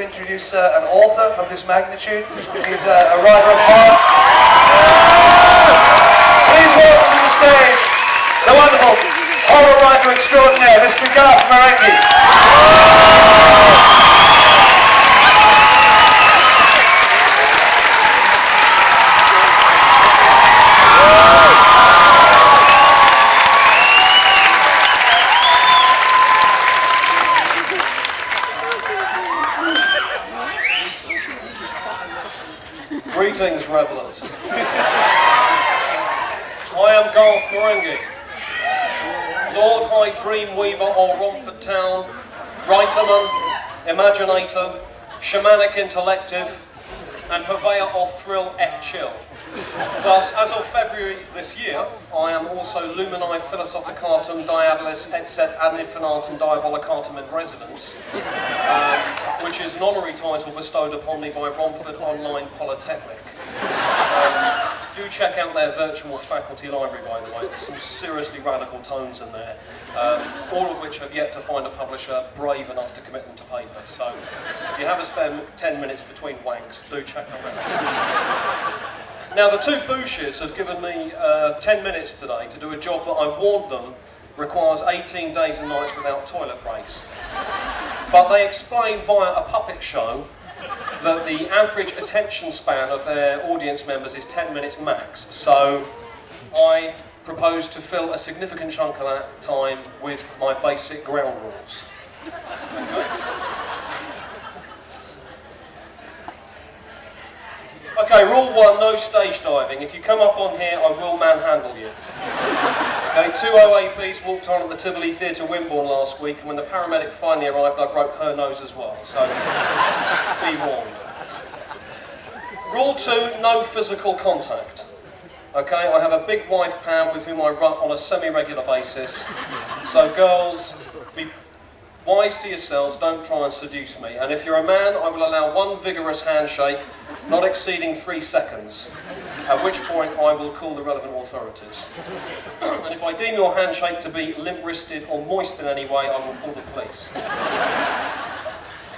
introduce an author of this magnitude. He's a writer of horror. Please welcome to the stage the wonderful horror writer extraordinaire, Mr. Garth Marenghi. Greetings, revellers. I am Garth Marenghi, Lord High Dreamweaver of Romford Town, writerman, imaginator, shamanic intellective, and purveyor of thrill et chill. Thus, as of February this year, I am also Lumini Philosophicatum Diabolis et set ad infinitum diabolicatum in residence, which is an honorary title bestowed upon me by Romford Online Polytechnic. Do check out their virtual faculty library, by the way. There's some seriously radical tomes in there, all of which have yet to find a publisher brave enough to commit them to paper. So if you have a spare 10 minutes between wanks, do check them out. Now, the two Booshes have given me 10 minutes today to do a job that I warned them requires 18 days and nights without toilet breaks. But they explain via a puppet show that the average attention span of their audience members is 10 minutes max. So I propose to fill a significant chunk of that time with my basic ground rules. Okay, rule one, no stage diving. If you come up on here, I will manhandle you. Okay, two OAPs walked on at the Tivoli Theatre Wimborne last week, and when the paramedic finally arrived, I broke her nose as well. So, be warned. Rule two, no physical contact. Okay, I have a big wife, Pam, with whom I run on a semi-regular basis. So girls, be wise to yourselves, don't try and seduce me. And if you're a man, I will allow one vigorous handshake, not exceeding 3 seconds, at which point I will call the relevant authorities. And if I deem your handshake to be limp-wristed or moist in any way, I will call the police.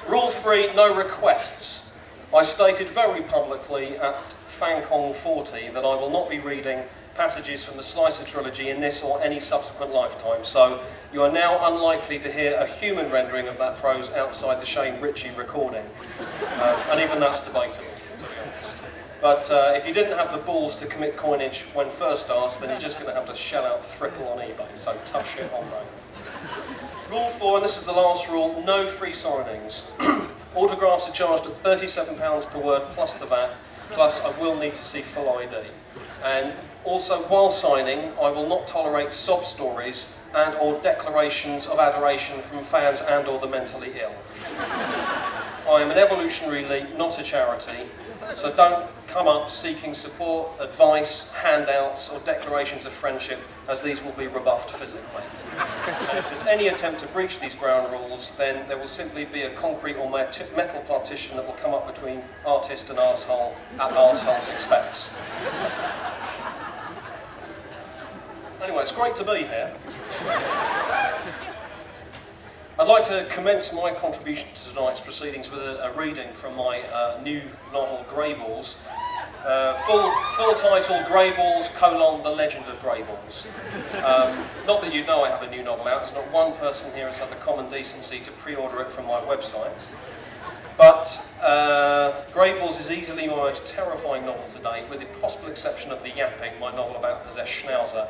Rule 3, no requests. I stated very publicly at FanCon 40 that I will not be reading passages from the Slicer trilogy in this or any subsequent lifetime, so you are now unlikely to hear a human rendering of that prose outside the Shane Ritchie recording. And even that's debatable, to be honest. But if you didn't have the balls to commit coinage when first asked, then you're just going to have to shell out thriple on eBay, so tough shit on that. Rule 4, and this is the last rule, no free signings. Autographs are charged at £37 per word plus the VAT, plus I will need to see full ID. And also, while signing, I will not tolerate sob stories and or declarations of adoration from fans and or the mentally ill. I am an evolutionary league, not a charity, so don't come up seeking support, advice, handouts or declarations of friendship, as these will be rebuffed physically. And if there's any attempt to breach these ground rules, then there will simply be a concrete or metal partition that will come up between artist and arsehole at arsehole's expense. Anyway, it's great to be here. I'd like to commence my contribution to tonight's proceedings with a reading from my new novel, Greyballs. Full title, Greyballs, The Legend of Greyballs. Not that you know I have a new novel out, there's not one person here has had the common decency to pre-order it from my website. But Greyballs is easily my most terrifying novel to date, with the possible exception of The Yapping, my novel about a possessed schnauzer.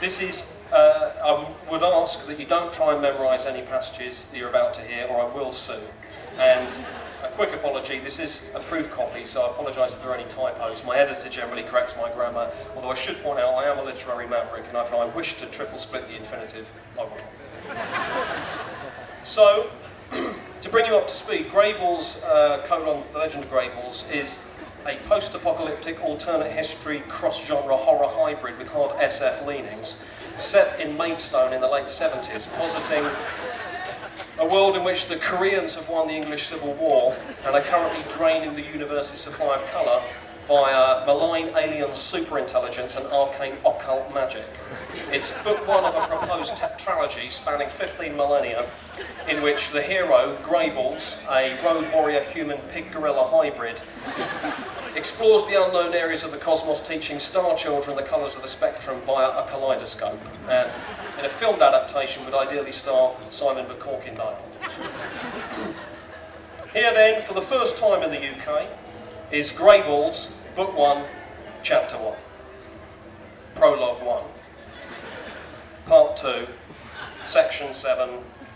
This is, I would ask that you don't try and memorise any passages that you're about to hear, or I will sue. And a quick apology, this is a proof copy, so I apologise if there are any typos. My editor generally corrects my grammar, although I should point out I am a literary maverick, and if I wish to triple split the infinitive, I will. So, to bring you up to speed, Greyballs, The Legend of Greyballs is a post-apocalyptic alternate history cross-genre horror hybrid with hard SF leanings, set in Maidstone in the late 70s, positing a world in which the Koreans have won the English Civil War and are currently draining the universe's supply of colour, via malign alien superintelligence and arcane occult magic. It's book one of a proposed tetralogy spanning 15 millennia, in which the hero, Greyballs, a road warrior human pig gorilla hybrid, explores the unknown areas of the cosmos, teaching star children the colours of the spectrum via a kaleidoscope. And in a filmed adaptation would ideally star Simon McCorkindale. Here then, for the first time in the UK, is Greyballs, Book 1, Chapter 1. Prologue 1. Part 2, Section 7,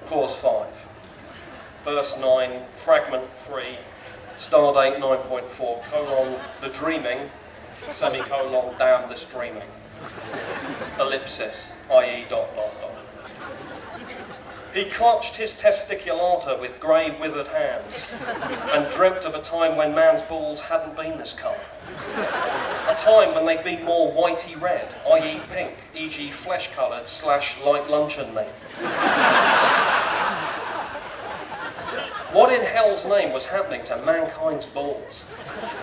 Clause 5. Verse 9, Fragment 3, Stardate 9.4, colon, the dreaming, semicolon, damn this dreaming. Ellipsis, i.e. ... He clutched his testiculata with grey, withered hands and dreamt of a time when man's balls hadn't been this colour. A time when they'd been more whitey red, i.e. pink, e.g. flesh-coloured / like luncheon meat. What in hell's name was happening to mankind's balls?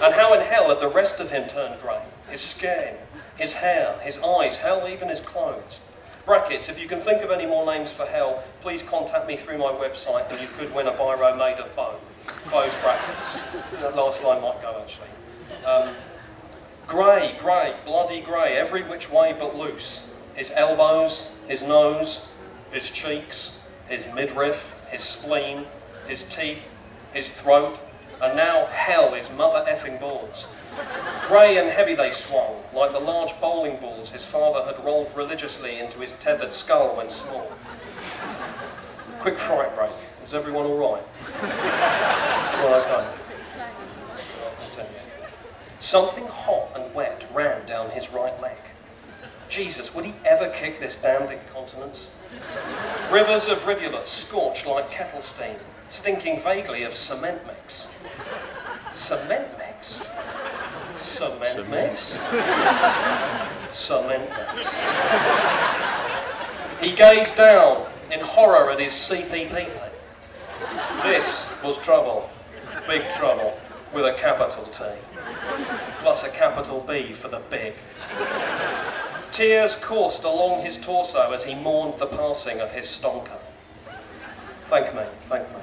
And how in hell had the rest of him turned grey? His skin, his hair, his eyes, hell, even his clothes. Brackets, if you can think of any more names for hell, please contact me through my website and you could win a biro made of bone. Close brackets. That last line might go, actually. Grey, grey, bloody grey, every which way but loose. His elbows, his nose, his cheeks, his midriff, his spleen, his teeth, his throat, and now hell, his mother effing balls. Grey and heavy they swung, like the large bowling balls his father had rolled religiously into his tethered skull when small. Quick fright break. Is everyone all right? Well, okay. I'll continue. Something hot and wet ran down his right leg. Jesus, would he ever kick this damned incontinence? Rivers of rivulets scorched like kettle steam, stinking vaguely of cement mix. Cement mix? Cement mix? Cement mix. He gazed down in horror at his CPP pin. This was trouble. Big trouble. With a capital T. Plus a capital B for the big. Tears coursed along his torso as he mourned the passing of his stonker. Thank me, thank me.